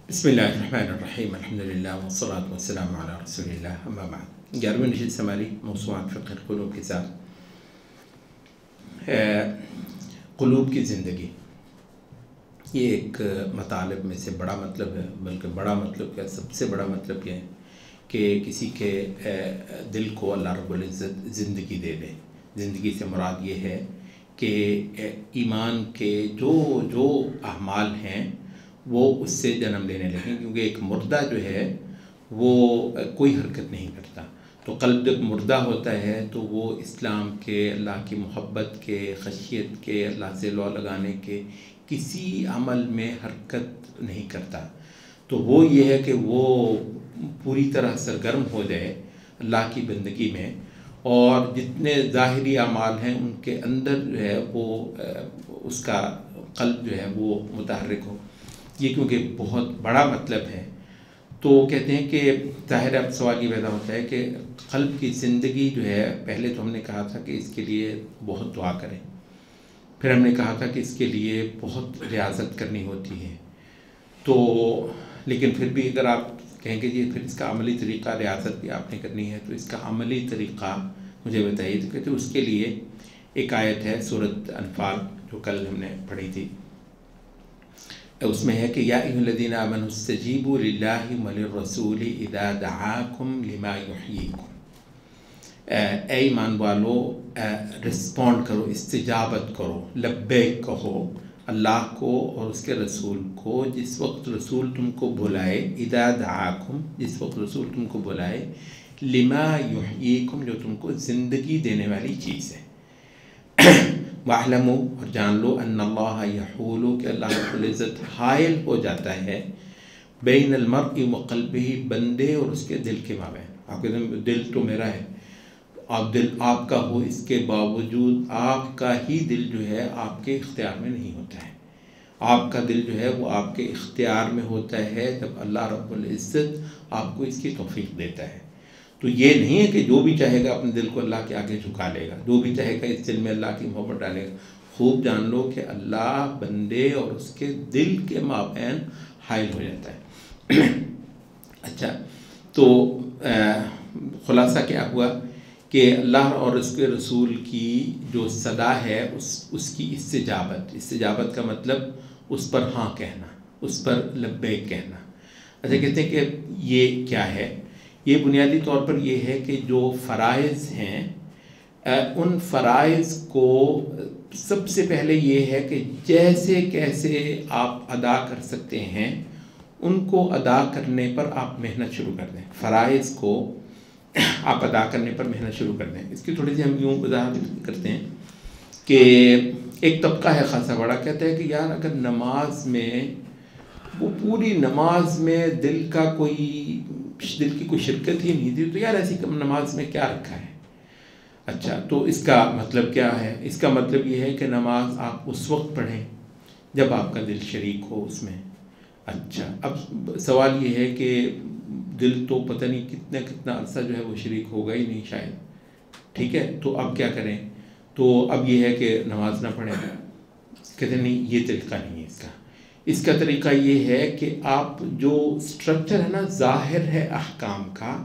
بسم اللہ الرحمن الرحیم الحمدللہ والصلاة والسلام علی رسول اللہ اما بعد 11ویں نشست ہماری موضوعات فقہ القلوب کے ساتھ قلوب کی زندگی، یہ ایک مطالب میں سے بڑا مطلب ہے، بلکہ بڑا مطلب کیا سب سے بڑا مطلب یہ ہے کہ کسی کے دل کو اللہ رب العزت زندگی دے دے۔ زندگی سے مراد یہ ہے کہ ایمان کے جو اعمال ہیں وہ اس سے جنم لینے لگیں، کیونکہ ایک مردہ جو ہے وہ کوئی حرکت نہیں کرتا۔ تو قلب جب مردہ ہوتا ہے تو وہ اسلام کے، اللہ کی محبت کے، خشیت کے، اللہ سے لو لگانے کے کسی عمل میں حرکت نہیں کرتا۔ تو وہ یہ ہے کہ وہ پوری طرح سرگرم ہو جائے اللہ کی بندگی میں، اور جتنے ظاہری اعمال ہیں ان کے اندر جو ہے وہ اس کا قلب جو ہے وہ متحرک ہو۔ یہ کیونکہ بہت بڑا مطلب ہے تو کہتے ہیں کہ ظاہر اب سوال یہ پیدا ہوتا ہے کہ قلب کی زندگی جو ہے، پہلے تو ہم نے کہا تھا کہ اس کے لیے بہت دعا کریں، پھر ہم نے کہا تھا کہ اس کے لیے بہت ریاضت کرنی ہوتی ہے۔ تو لیکن پھر بھی اگر آپ کہیں گے جی پھر اس کا عملی طریقہ ریاضت بھی آپ نے کرنی ہے، تو اس کا عملی طریقہ مجھے بتائیے۔ تو کہتے ہیں اس کے لیے ایک آیت ہے سورۃ انفال جو کل ہم نے پڑھی تھی، اس میں ہے کہ یا ایھا الذین آمنوا استجیبوا للہ وللرسول اذا دعاکم لما یحییکم، اے ایمان والو رسپونڈ کرو، استجابت کرو، لبیک کہو اللہ کو اور اس کے رسول کو جس وقت رسول تم کو بلائے، اذا دعاکم جس وقت رسول تم کو بلائے، لما یحییکم جو تم کو زندگی دینے والی چیز ہے۔ وَاعْلَمُوا اور جان لو ان اللہ یحول کہ اللہ رب العزت حائل ہو جاتا ہے بین المرء وقلبہ، بندے اور اس کے دل کے مابین۔ آپ کہتے ہیں دل تو میرا ہے، آپ دل آپ کا ہو، اس کے باوجود آپ کا ہی دل جو ہے آپ کے اختیار میں نہیں ہوتا ہے۔ آپ کا دل جو ہے وہ آپ کے اختیار میں ہوتا ہے جب اللہ رب العزت آپ کو اس کی توفیق دیتا ہے۔ تو یہ نہیں ہے کہ جو بھی چاہے گا اپنے دل کو اللہ کے آگے جھکا لے گا، جو بھی چاہے گا اس دل میں اللہ کی محبت ڈالے گا۔ خوب جان لو کہ اللہ بندے اور اس کے دل کے مابین حائل ہو جاتا ہے۔ اچھا، تو خلاصہ کیا ہوا کہ اللہ اور اس کے رسول کی جو صدا ہے اس کی استجابت کا مطلب اس پر ہاں کہنا، اس پر لبیک کہنا۔ اچھا، کہتے ہیں کہ یہ کیا ہے؟ یہ بنیادی طور پر یہ ہے کہ جو فرائض ہیں ان فرائض کو سب سے پہلے یہ ہے کہ جیسے کیسے آپ ادا کر سکتے ہیں ان کو ادا کرنے پر آپ محنت شروع کر دیں۔ فرائض کو آپ ادا کرنے پر محنت شروع کر دیں۔ اس کی تھوڑی سی ہم یوں وضاحت کرتے ہیں کہ ایک طبقہ ہے خاصا بڑا، کہتا ہے کہ یار اگر نماز میں وہ پوری نماز میں دل کی کوئی شرکت ہی نہیں تھی تو یار ایسی کم نماز میں کیا رکھا ہے؟ اچھا، تو اس کا مطلب کیا ہے؟ اس کا مطلب یہ ہے کہ نماز آپ اس وقت پڑھیں جب آپ کا دل شریک ہو اس میں۔ اچھا، اب سوال یہ ہے کہ دل تو پتہ نہیں کتنا عرصہ جو ہے وہ شریک ہوگا ہی نہیں شاید، ٹھیک ہے، تو اب کیا کریں؟ تو اب یہ ہے کہ نماز نہ پڑھیں۔ کہتے نہیں، یہ طریقہ نہیں ہے اس کا۔ اس کا طریقہ یہ ہے کہ آپ جو سٹرکچر ہے نا، ظاہر ہے احکام کا،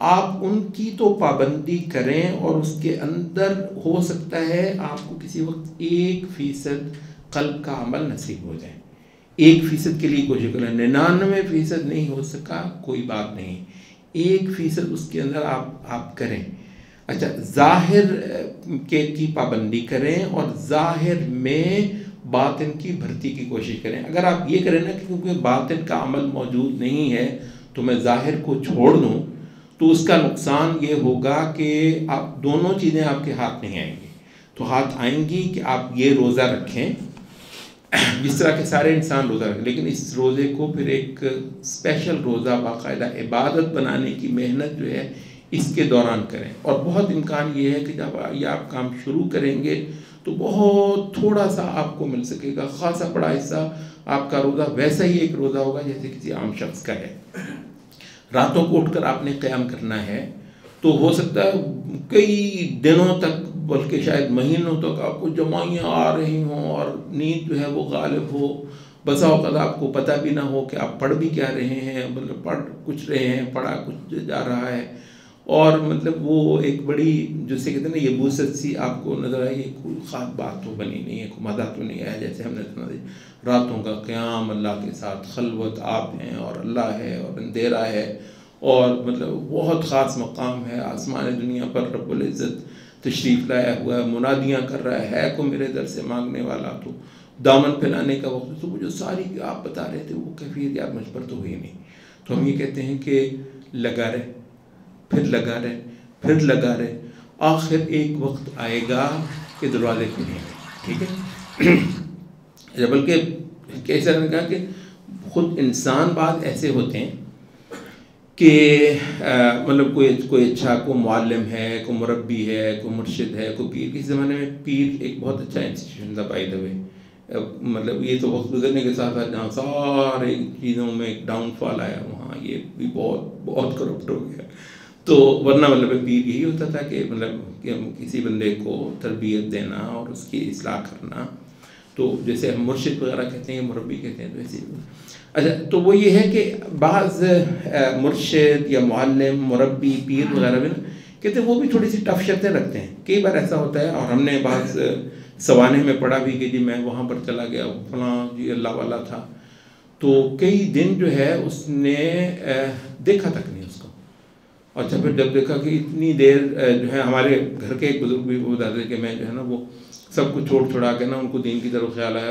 آپ ان کی تو پابندی کریں، اور اس کے اندر ہو سکتا ہے آپ کو کسی وقت 1% قلب کا عمل نصیب ہو جائے۔ 1% کے لیے کوشش کریں، 99% نہیں ہو سکا کوئی بات نہیں، 1% اس کے اندر آپ کریں۔ اچھا، ظاہر کی پابندی کریں اور ظاہر میں باطن کی بھرتی کی کوشش کریں۔ اگر آپ یہ کریں نا کہ کیونکہ باطن کا عمل موجود نہیں ہے تو میں ظاہر کو چھوڑ دوں، تو اس کا نقصان یہ ہوگا کہ آپ دونوں چیزیں آپ کے ہاتھ نہیں آئیں گی۔ تو ہاتھ آئیں گی کہ آپ یہ روزہ رکھیں جس طرح کے سارے انسان روزہ رکھیں، لیکن اس روزے کو پھر ایک اسپیشل روزہ باقاعدہ عبادت بنانے کی محنت جو ہے اس کے دوران کریں۔ اور بہت امکان یہ ہے کہ جب یہ آپ کام شروع کریں گے تو بہت تھوڑا سا آپ کو مل سکے گا، خاصا بڑا حصہ آپ کا روزہ ویسا ہی ایک روزہ ہوگا جیسے کسی عام شخص کا ہے۔ راتوں کو اٹھ کر آپ نے قیام کرنا ہے تو ہو سکتا ہے کئی دنوں تک، بلکہ شاید مہینوں تک آپ کو جمائیاں آ رہی ہوں اور نیند جو ہے وہ غالب ہو، بسا اوقات آپ کو پتہ بھی نہ ہو کہ آپ پڑھ بھی کیا رہے ہیں، مطلب پڑھ کچھ رہے ہیں، پڑھا کچھ جا رہا ہے، اور مطلب وہ ایک بڑی جسے کہتے ہیں نا یبوست سی آپ کو نظر آئی، کوئی خاص بات تو بنی نہیں ہے، کوئی مزہ تو نہیں آیا، جیسے ہم نے سنا راتوں کا قیام اللہ کے ساتھ، خلوت آپ ہیں اور اللہ ہے اور اندھیرا ہے، اور مطلب بہت خاص مقام ہے، آسمان دنیا پر رب العزت تشریف لایا ہوا ہے، منادیاں کر رہا ہے کو میرے در سے مانگنے والا، تو دامن پھیلانے کا وقت، تو وہ جو ساری آپ بتا رہے تھے وہ کیفیت یار مجھ پر تو ہوئی نہیں. تو ہم یہ کہتے ہیں کہ لگا رہے، پھر لگا رہے، پھر لگا رہے، آخر ایک وقت آئے گا کہ دروازے کھلیں گے. ٹھیک ہے، بلکہ کیسا نے کہا کہ خود انسان بعض ایسے ہوتے ہیں کہ مطلب کوئی اچھا کوئی معلم ہے، کوئی مربی ہے، کوئی مرشد ہے، کوئی پیر. کسی زمانے میں پیر ایک بہت اچھا انسٹیٹیوشن تھا بائی دا وے. مطلب یہ تو وقت گزرنے کے ساتھ ساتھ جہاں سارے چیزوں میں ایک ڈاؤن فال آیا، وہاں یہ بھی بہت کرپٹ ہو گیا. تو ورنہ مطلب پیر یہی ہوتا تھا کہ مطلب کہ کسی بندے کو تربیت دینا اور اس کی اصلاح کرنا. تو جیسے ہم مرشد وغیرہ کہتے ہیں، مربی کہتے ہیں، تو ایسے. اچھا، تو وہ یہ ہے کہ بعض مرشد یا معلم، مربی، پیر وغیرہ بھی نا کہتے ہیں وہ بھی تھوڑی سی ٹف شرطیں رکھتے ہیں. کئی بار ایسا ہوتا ہے، اور ہم نے بعض سوانح میں پڑھا بھی کہ جی میں وہاں پر چلا گیا، فلاں جی اللہ والا تھا، تو کئی دن جو ہے اس نے دیکھا تک نہیں اس کو. اچھا، پھر جب دیکھا کہ اتنی دیر جو ہے، ہمارے گھر کے ایک بزرگ بھی وہ بتاتے کہ میں جو ہے نا وہ سب کو چھوڑا کے نا ان کو دین کی طرف خیال آیا.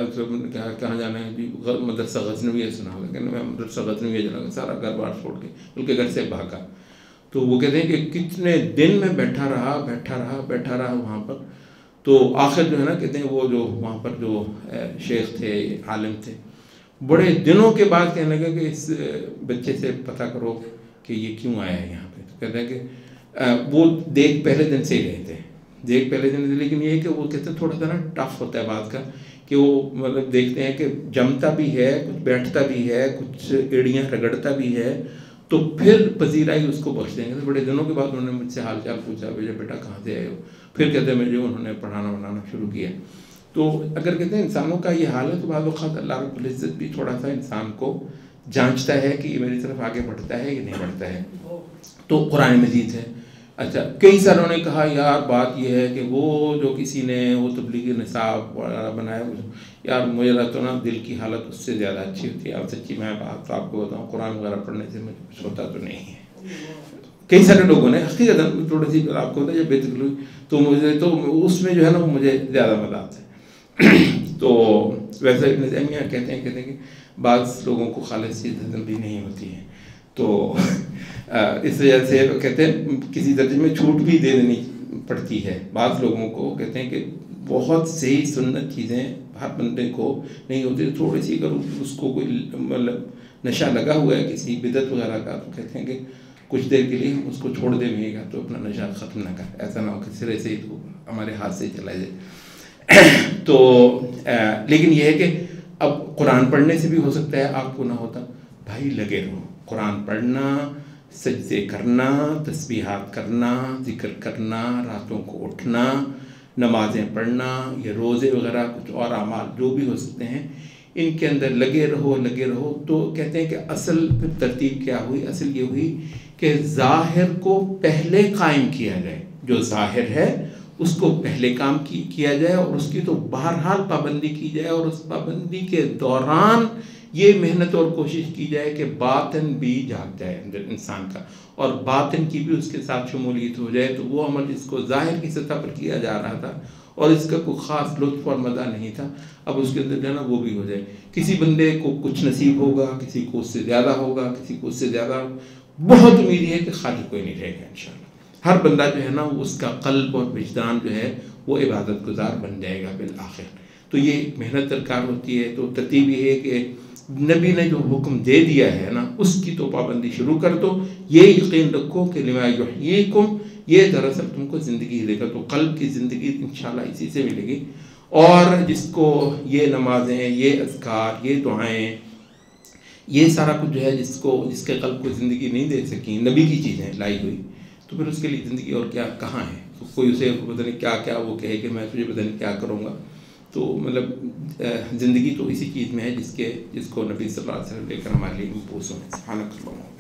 کہاں جانا ہے جی؟ مدرسہ غزنویہ سنا ہوگا کہ میں مدرسہ غزنویہ چلا گیا، سارا گھر بار چھوڑ کے، بلکہ گھر سے بھاگا. تو وہ کہتے ہیں کہ کتنے دن میں بیٹھا رہا وہاں پر. تو آخر جو ہے نا کہتے ہیں وہ جو وہاں پر جو شیخ تھے، عالم تھے، بڑے دنوں کے بعد کہنے لگے کہ اس بچے سے پتہ کرو کہ یہ کیوں آیا ہے یہاں پہ. تو کہتے ہیں کہ وہ دیکھ پہلے دن سے ہی رہے تھے، لیکن یہ ہے کہ وہ کہتے ہیں تھوڑا سا نا ٹف ہوتا ہے بات کا، کہ وہ مطلب دیکھتے ہیں کہ جمتا بھی ہے، کچھ بیٹھتا بھی ہے، کچھ ایڑیاں رگڑتا بھی ہے، تو پھر پذیرائی اس کو بخش دیں گے. تو بڑے دنوں کے بعد انہوں نے مجھ سے حال چال پوچھا، بیٹا کہاں سے آئے ہو؟ پھر کہتے ہیں مجھے انہوں نے پڑھانا شروع کیا. تو اگر کہتے ہیں انسانوں کا یہ حال ہے، تو بعض اوقات اللہ رب العزت بھی تھوڑا سا انسان کو جانچتا ہے کہ یہ میری طرف آگے بڑھتا ہے یا نہیں بڑھتا ہے. تو قرآن مجید ہے. اچھا، کئی ساروں نے کہا یار بات یہ ہے کہ وہ جو کسی نے وہ تبلیغی نصاب بنایا، یار مجھے لگتا ہے نا دل کی حالت اس سے زیادہ اچھی ہوتی ہے. اب سچی میں بات تو آپ کو بتاؤں، قرآن وغیرہ پڑھنے سے مجھے کچھ ہوتا تو نہیں ہے. کئی سارے لوگوں نے حقیقت تھوڑی سی آپ کو ہوتا ہے جب بے تکلیف، تو مجھے تو اس میں جو ہے نا وہ مجھے زیادہ مزہ آتا ہے. تو ویسے ابن تیمیہ کہتے ہیں کہ بعض لوگوں کو خالص چیز ہضم بھی نہیں ہوتی ہے، تو اس وجہ سے کہتے ہیں کسی درجے میں چھوٹ بھی دے دینی پڑتی ہے بعض لوگوں کو. کہتے ہیں کہ بہت صحیح سنت چیزیں ہر بندے کو نہیں ہوتی، تھوڑی سی اگر اس کو کوئی مطلب نشہ لگا ہوا ہے کسی بدعت وغیرہ کا، تو کہتے ہیں کہ کچھ دیر کے لیے ہم اس کو چھوڑ دیں گے گا تو اپنا نشہ ختم نہ کر، ایسا نہ ہو کہ سرے سے ہی تو ہمارے ہاتھ سے چلا جائے. تو لیکن یہ ہے کہ اب قرآن پڑھنے سے بھی ہو سکتا ہے آپ کو نہ ہوتا. بھائی لگے رہو، قرآن پڑھنا، سجدے کرنا، تسبیحات کرنا، ذکر کرنا، راتوں کو اٹھنا، نمازیں پڑھنا، یا روزے وغیرہ کچھ اور اعمال جو بھی ہو سکتے ہیں، ان کے اندر لگے رہو. تو کہتے ہیں کہ اصل پھر ترتیب کیا ہوئی؟ اصل یہ ہوئی کہ ظاہر کو پہلے قائم کیا جائے، جو ظاہر ہے اس کو پہلے کام کیا جائے، اور اس کی تو بہرحال پابندی کی جائے، اور اس پابندی کے دوران یہ محنت اور کوشش کی جائے کہ باطن بھی جاگ جائے اندر انسان کا، اور باطن کی بھی اس کے ساتھ شمولیت ہو جائے. تو وہ عمل جس کو ظاہر کی سطح پر کیا جا رہا تھا اور اس کا کوئی خاص لطف اور مزہ نہیں تھا، اب اس کے اندر جو ہے نا وہ بھی ہو جائے. کسی بندے کو کچھ نصیب ہوگا، کسی کو اس سے زیادہ ہوگا، کسی کو اس سے زیادہ. بہت امید ہے کہ خالی کوئی نہیں رہے گا انشاءاللہ. ہر بندہ جو ہے نا اس کا قلب اور وجدان جو ہے وہ عبادت گزار بن جائے گا بالآخر. تو یہ محنت درکار ہوتی ہے. تو ترتیب یہ ہے کہ نبی نے جو حکم دے دیا ہے نا اس کی تو پابندی شروع کر دو. یہ یقین رکھو کہ لما یحییکم، یہ دراصل تم کو زندگی دے گا. تو قلب کی زندگی انشاءاللہ اسی سے ملے گی. اور جس کو یہ نمازیں، یہ اذکار، یہ دعائیں، یہ سارا کچھ جو ہے جس کے قلب کو زندگی نہیں دے سکیں، نبی کی چیزیں لائی ہوئی، تو پھر اس کے لیے زندگی اور کیا کہاں ہے؟ تو کوئی اسے پتہ نہیں کیا وہ کہے کہ میں تجھے پتہ نہیں کیا کروں گا. تو مطلب زندگی تو اسی چیز میں ہے جس کو نبی صلی اللہ علیہ وسلم لے کر ہمارے لیے مبعوث ہوئے. سبحانک اللہم